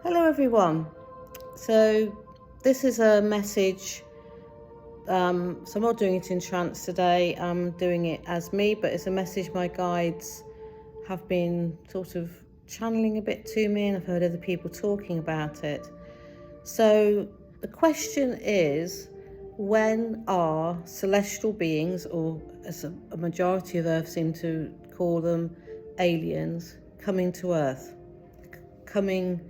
Hello everyone. So this is a message, so I'm not doing it in trance today, I'm doing it as me, but it's a message my guides have been sort of channeling a bit to me, and I've heard other people talking about it. So the question is, when are celestial beings, or as a majority of Earth seem to call them, aliens, coming to Earth, coming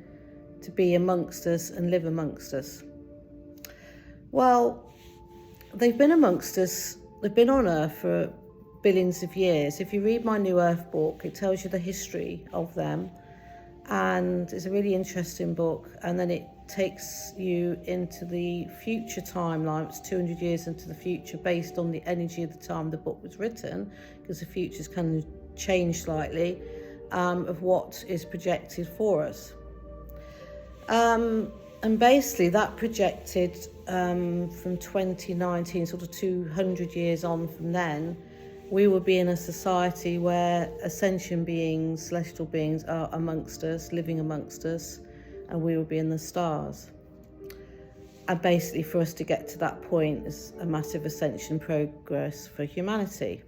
to be amongst us and live amongst us? Well, they've been amongst us, they've been on Earth for billions of years. If you read my New Earth book, it tells you the history of them, and it's a really interesting book. And then it takes you into the future timeline. It's 200 years into the future, based on the energy of the time the book was written, because the future's kind of changed slightly, of what is projected for us. And basically that projected from 2019, sort of 200 years on from then, we will be in a society where ascension beings, celestial beings, are amongst us, living amongst us, and we will be in the stars. And basically for us to get to that point is a massive ascension progress for humanity.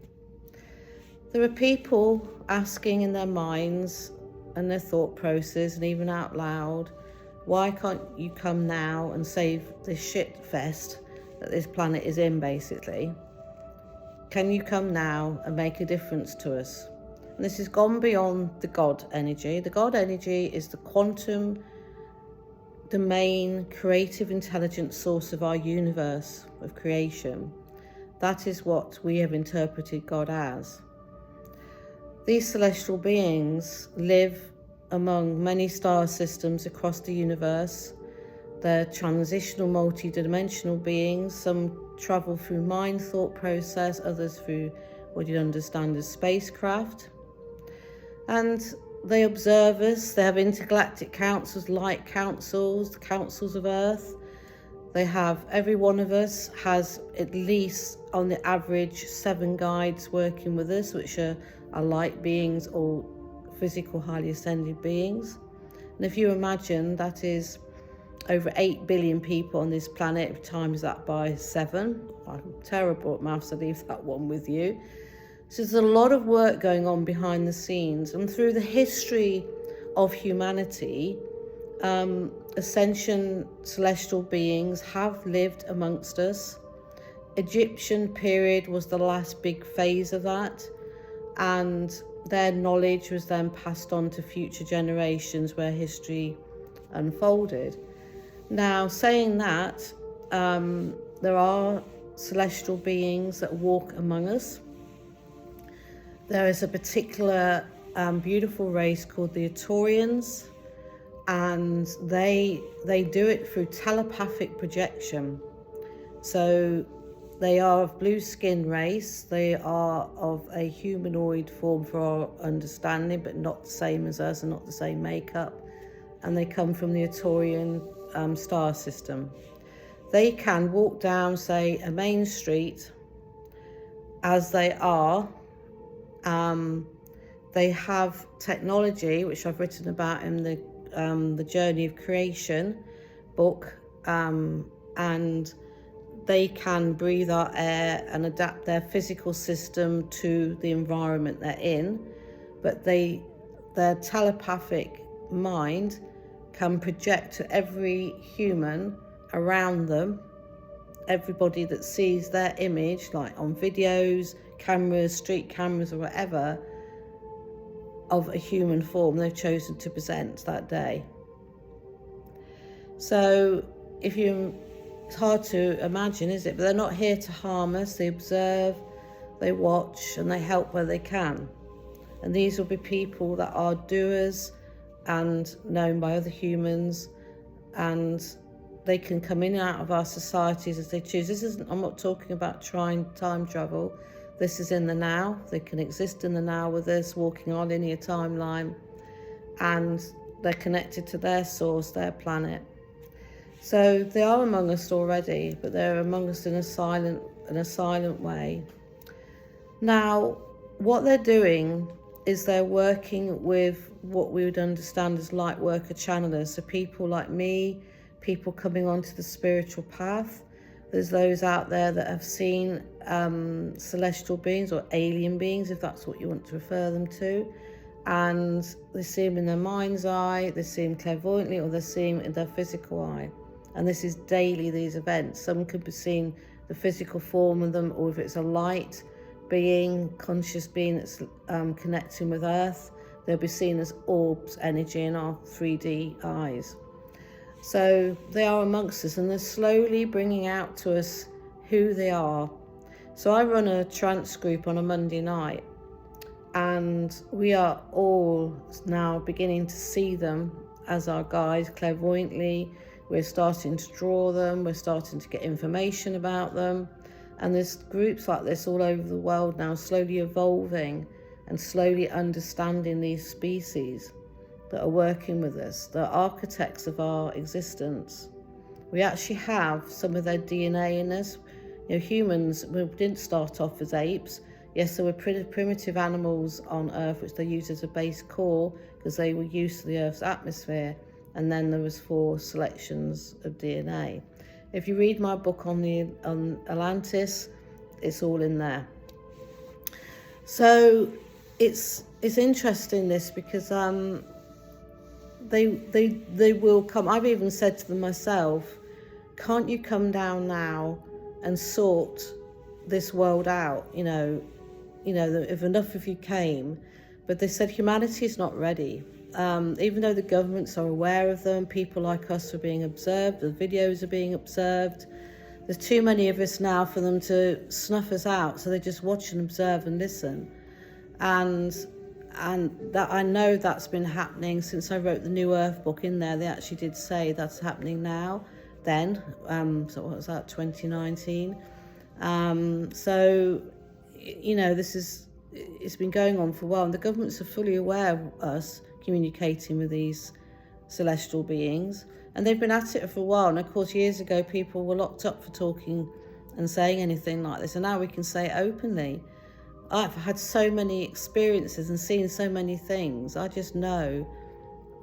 There are people asking in their minds and their thought process, and even out loud, why can't you come now and save this shit fest that this planet is in, basically? Can you come now and make a difference to us? And this has gone beyond the God energy. The God energy is the quantum domain, creative intelligence source of our universe of creation. That is what we have interpreted God as. These celestial beings live among many star systems across the universe. They're transitional, multi-dimensional beings. Some travel through mind thought process, others through what you'd understand as spacecraft. And they observe us. They have intergalactic councils, light councils, the councils of Earth. They have, every one of us has at least, on the average, 7 guides working with us, which are light beings or physical highly ascended beings. And if you imagine, that is over 8 billion people on this planet, times that by 7. I'm terrible at maths, I'll leave that one with you. So there's a lot of work going on behind the scenes, and through the history of humanity, ascension celestial beings have lived amongst us. Egyptian period was the last big phase of that, and their knowledge was then passed on to future generations where history unfolded. Now, saying that, there are celestial beings that walk among us. There is a particular beautiful race called the Arturians, and they do it through telepathic projection. So they are of blue skin race. They are of a humanoid form for our understanding, but not the same as us and not the same makeup. And they come from the Arturian star system. They can walk down, say, a main street as they are. They have technology, which I've written about in the Journey of Creation book, and they can breathe our air and adapt their physical system to the environment they're in, but their telepathic mind can project to every human around them, everybody that sees their image, like on videos, cameras, street cameras or whatever, of a human form they've chosen to present that day. So it's hard to imagine, is it? But they're not here to harm us. They observe, they watch, and they help where they can. And these will be people that are doers and known by other humans, and they can come in and out of our societies as they choose. I'm not talking about trying time travel. This is in the now. They can exist in the now with us, walking our linear timeline, and they're connected to their source, their planet. So they are among us already, but they're among us in a silent way. Now, what they're doing is they're working with what we would understand as light worker channelers. So people like me, people coming onto the spiritual path. There's those out there that have seen celestial beings or alien beings, if that's what you want to refer them to. And they see them in their mind's eye, they see them clairvoyantly, or they see them in their physical eye. And this is daily, these events. Some could be seen the physical form of them, or if it's a light being, conscious being that's connecting with Earth, they'll be seen as orbs, energy in our 3D eyes. So they are amongst us, and they're slowly bringing out to us who they are. So I run a trance group on a Monday night, and we are all now beginning to see them as our guides clairvoyantly. We're starting to draw them, we're starting to get information about them, and there's groups like this all over the world now, slowly evolving and slowly understanding these species that are working with us. They're architects of our existence. We actually have some of their DNA in us. You know, humans, we didn't start off as apes. Yes, there were primitive animals on Earth which they used as a base core because they were used to the Earth's atmosphere, and then there was 4 selections of DNA. If you read my book on Atlantis, it's all in there. So it's interesting this, because they will come. I've even said to them myself, can't you come down now and sort this world out? You know, if enough of you came. But they said humanity is not ready. Even though the governments are aware of them, people like us are being observed, the videos are being observed. There's too many of us now for them to snuff us out, so they just watch and observe and listen. And that, I know that's been happening since I wrote the New Earth book. In there, they actually did say that's happening now. Then, so what was that, 2019? So, you know, it's been going on for a while, and the governments are fully aware of us communicating with these celestial beings, and they've been at it for a while. And of course, years ago, people were locked up for talking and saying anything like this, and now we can say it openly. I've had so many experiences and seen so many things. I just know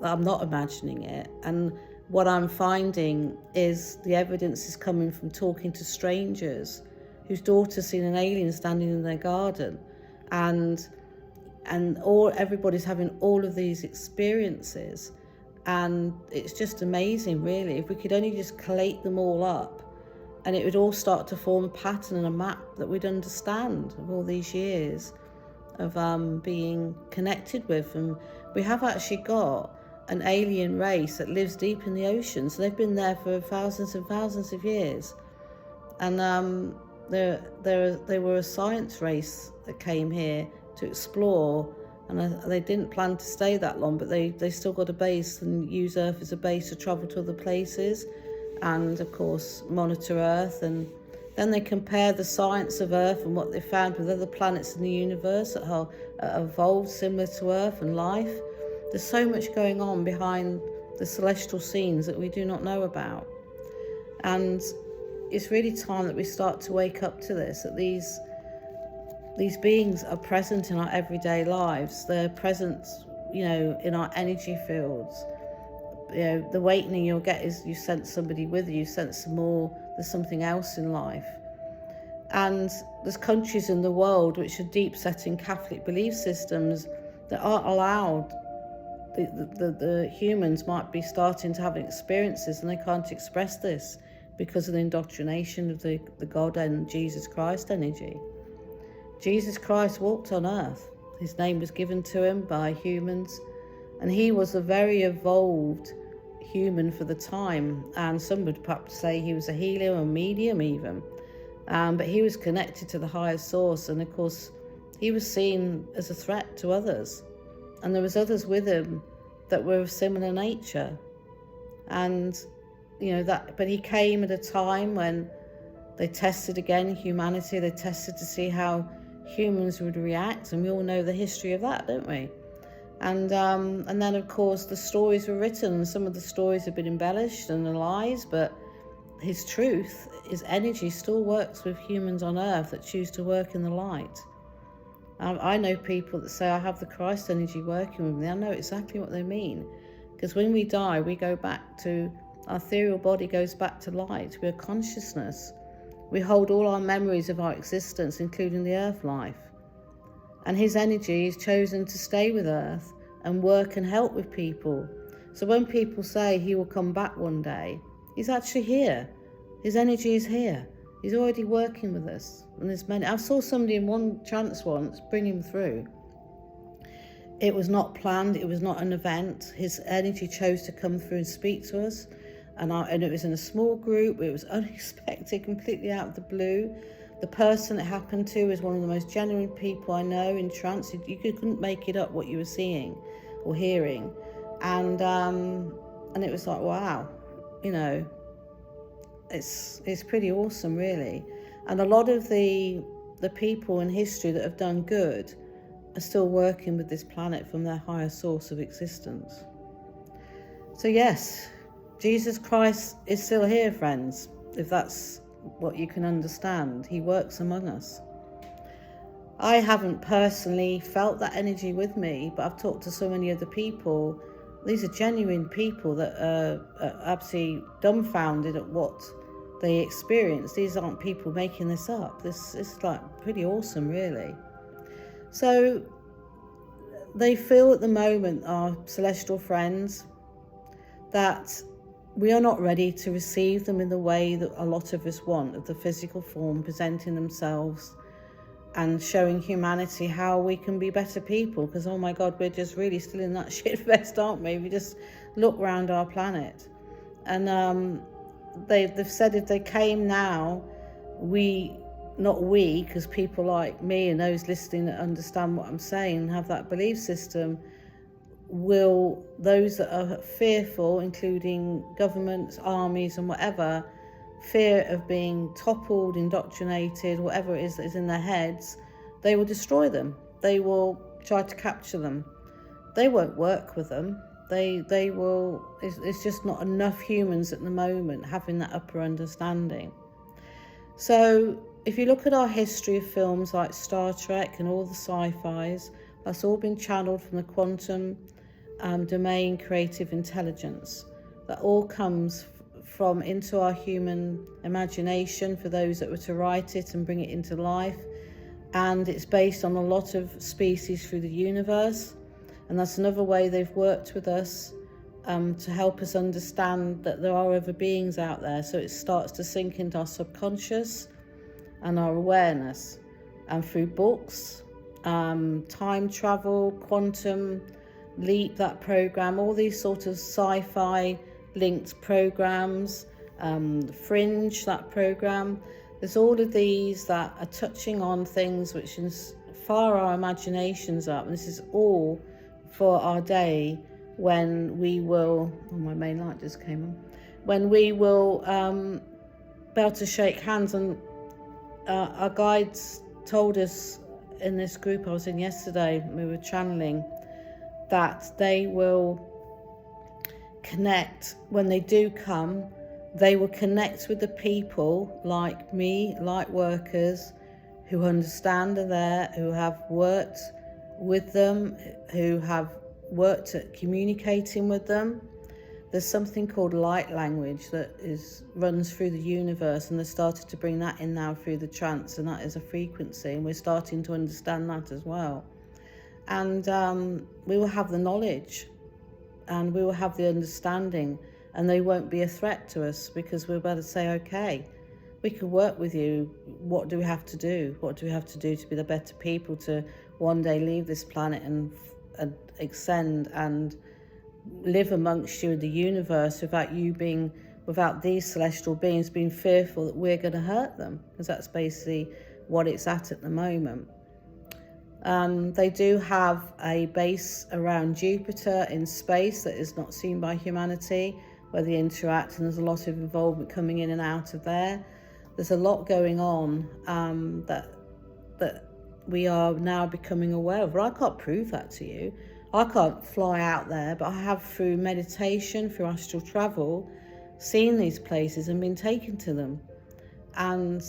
that I'm not imagining it. And what I'm finding is the evidence is coming from talking to strangers whose daughter's seen an alien standing in their garden. And everybody's having all of these experiences. And it's just amazing, really. If we could only just collate them all up, and it would all start to form a pattern and a map that we'd understand of all these years of being connected with. And we have actually got an alien race that lives deep in the ocean. So they've been there for thousands and thousands of years. And they were a science race that came here to explore. And they didn't plan to stay that long, but they still got a base and use Earth as a base to travel to other places. And of course monitor Earth, and then they compare the science of Earth and what they found with other planets in the universe that are evolved similar to Earth and life. There's so much going on behind the celestial scenes that we do not know about, and it's really time that we start to wake up to this, that these beings are present in our everyday lives. They're present, in our energy fields. The awakening you'll get is you sense somebody with you sense more, there's something else in life. And there's countries in the world which are deep set in Catholic belief systems that aren't allowed. The humans might be starting to have experiences and they can't express this because of the indoctrination of the God and Jesus Christ energy. Jesus Christ walked on earth. His name was given to him by humans, and he was a very evolved human for the time, and some would perhaps say he was a healer or medium even, but he was connected to the higher source, and of course he was seen as a threat to others, and there was others with him that were of similar nature. And but he came at a time when they tested again humanity. They tested to see how humans would react, and we all know the history of that, don't we? And then of course the stories were written, and some of the stories have been embellished and are lies, but his truth, his energy still works with humans on earth that choose to work in the light. I know people that say, I have the Christ energy working with me. I know exactly what they mean. Because when we die, we go back to, our ethereal body goes back to light. We're consciousness. We hold all our memories of our existence, including the earth life. And his energy is chosen to stay with earth and work and help with people. So when people say he will come back one day, he's actually here. His energy is here. He's already working with us. And there's many. I saw somebody in one trance once bring him through. It was not planned. It was not an event. His energy chose to come through and speak to us. And it was in a small group. It was unexpected, completely out of the blue. The person it happened to is one of the most genuine people I know in trance. You couldn't make it up what you were seeing or hearing. And it was like, wow, you know, it's pretty awesome, really. And a lot of the people in history that have done good are still working with this planet from their higher source of existence. So yes, Jesus Christ is still here, friends, if that's what you can understand. He works among us. I haven't personally felt that energy with me, but I've talked to so many other people. These are genuine people that are absolutely dumbfounded at what they experience. These aren't people making this up. This is like pretty awesome, really. So they feel at the moment, our celestial friends, that we are not ready to receive them in the way that a lot of us want, of the physical form, presenting themselves and showing humanity how we can be better people. Because, oh my God, we're just really still in that shit fest, aren't we? We just look around our planet. And they've said if they came now, because people like me and those listening that understand what I'm saying and have that belief system, those that are fearful, including governments, armies and whatever, fear of being toppled, indoctrinated, whatever it is that is in their heads, they will destroy them. They will try to capture them. They won't work with them. They will, it's just not enough humans at the moment having that upper understanding. So if you look at our history of films like Star Trek and all the sci-fis, that's all been channeled from the quantum domain creative intelligence. That all comes from into our human imagination for those that were to write it and bring it into life. And it's based on a lot of species through the universe. And that's another way they've worked with us to help us understand that there are other beings out there. So it starts to sink into our subconscious and our awareness. And through books, time travel, quantum leap, that program, all these sort of sci-fi linked programs, Fringe, that program, there's all of these that are touching on things which fire our imaginations up. And this is all for our day when we will, oh, my main light just came on, when we will be able to shake hands. And our guides told us in this group I was in yesterday, we were channeling, that they will connect, when they do come, they will connect with the people like me, light workers, who understand are there, who have worked with them, who have worked at communicating with them. There's something called light language that runs through the universe, and they've started to bring that in now through the trance, and that is a frequency, and we're starting to understand that as well. And we will have the knowledge and we will have the understanding, and they won't be a threat to us, because we're able to say, okay, we can work with you. What do we have to do? What do we have to do to be the better people, to one day leave this planet and ascend and live amongst you in the universe without these celestial beings being fearful that we're going to hurt them, because that's basically what it's at the moment. They do have a base around Jupiter in space that is not seen by humanity, where they interact, and there's a lot of involvement coming in and out of there. There's a lot going on that we are now becoming aware of. Well, I can't prove that to you. I can't fly out there, but I have, through meditation, through astral travel, seen these places and been taken to them. And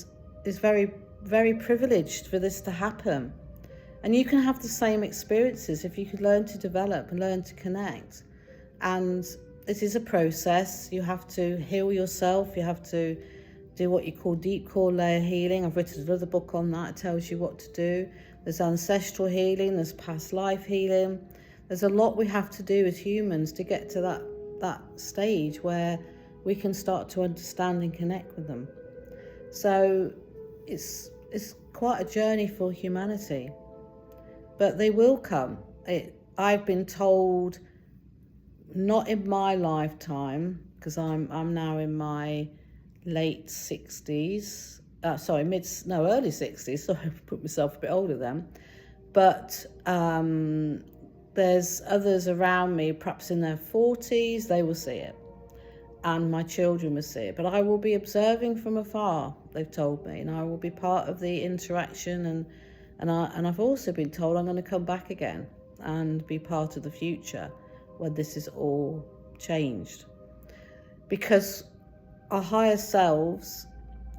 it's very, very privileged for this to happen. And you can have the same experiences if you could learn to develop and learn to connect. And it is a process. You have to heal yourself. You have to do what you call deep core layer healing. I've written another book on that. It tells you what to do. There's ancestral healing. There's past life healing. There's a lot we have to do as humans to get to that stage where we can start to understand and connect with them. So it's quite a journey for humanity. But they will come. I've been told, not in my lifetime, because I'm now in my late 60s, early 60s, so I put myself a bit older then. But there's others around me, perhaps in their 40s, they will see it. And my children will see it. But I will be observing from afar, they've told me, and I will be part of the interaction. And I've also been told I'm going to come back again and be part of the future when this is all changed. Because our higher selves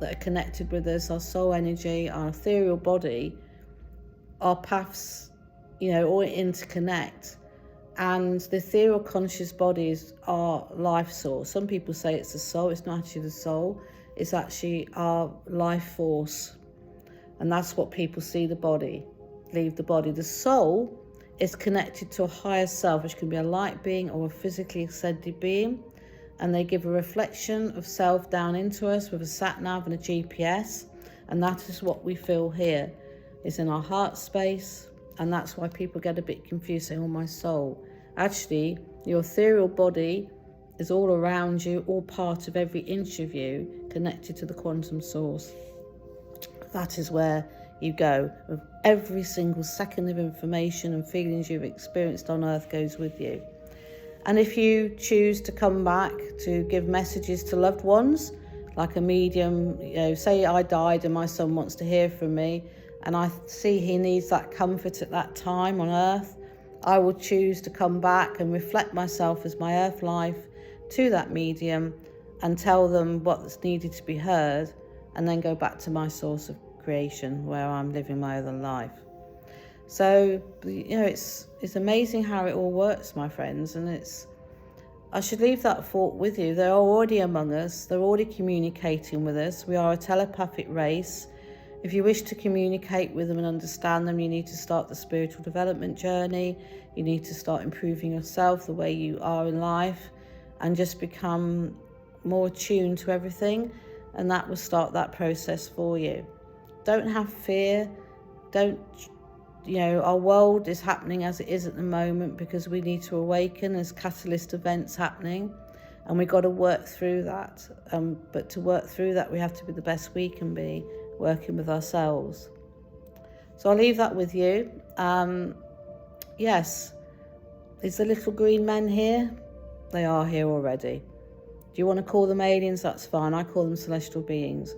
that are connected with us, our soul energy, our ethereal body, our paths, all interconnect. And the ethereal conscious body is our life source. Some people say it's the soul. It's not actually the soul. It's actually our life force. And that's what people see the body, leave the body. The soul is connected to a higher self, which can be a light being or a physically ascended being. And they give a reflection of self down into us with a sat-nav and a GPS. And that is what we feel here. It's in our heart space. And that's why people get a bit confused, saying, oh, my soul. Actually, your ethereal body is all around you, all part of every inch of you, connected to the quantum source. That is where you go. Every single second of information and feelings you've experienced on earth goes with you. And if you choose to come back to give messages to loved ones, like a medium, say I died and my son wants to hear from me, and I see he needs that comfort at that time on earth, I will choose to come back and reflect myself as my earth life to that medium and tell them what's needed to be heard, and then go back to my source of creation where I'm living my other life. So, it's amazing how it all works, my friends, and I should leave that thought with you. They're already among us. They're already communicating with us. We are a telepathic race. If you wish to communicate with them and understand them, you need to start the spiritual development journey. You need to start improving yourself, the way you are in life, and just become more attuned to everything. And that will start that process for you. Don't have fear. Our world is happening as it is at the moment because we need to awaken. There's catalyst events happening, and we've got to work through that. But to work through that, we have to be the best we can be, working with ourselves. So I'll leave that with you. Yes, is the little green men here? They are here already. Do you want to call them aliens? That's fine. I call them celestial beings.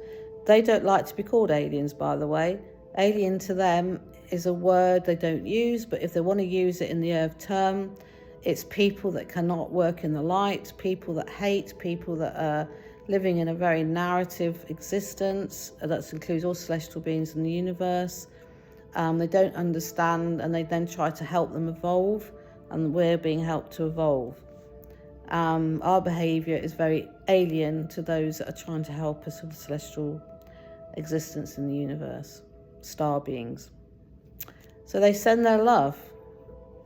They don't like to be called aliens, by the way. Alien to them is a word they don't use, but if they want to use it in the earth term, it's people that cannot work in the light, people that hate, people that are living in a very narrative existence. That includes all celestial beings in the universe. They don't understand, and they then try to help them evolve, and we're being helped to evolve. Our behaviour is very alien to those that are trying to help us with the celestial existence in the universe, star beings. So they send their love,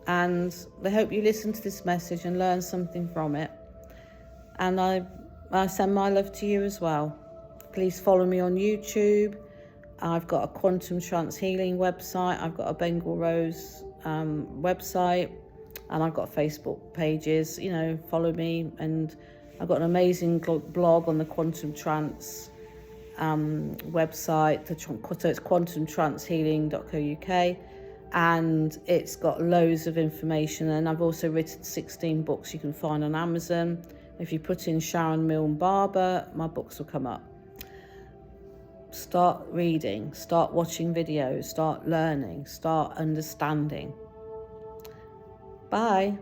and they hope you listen to this message and learn something from it. And I send my love to you as well. Please follow me on YouTube. I've got a quantum trance healing website. I've got a Bengal Rose website, and I've got Facebook pages. Follow me. And I've got an amazing blog on the Quantum Trance website. So it's quantumtrancehealing.co.uk, and it's got loads of information. And I've also written 16 books you can find on Amazon. If you put in Sharon Milne Barber, my books will come up. Start reading, start watching videos, start learning, start understanding. Bye.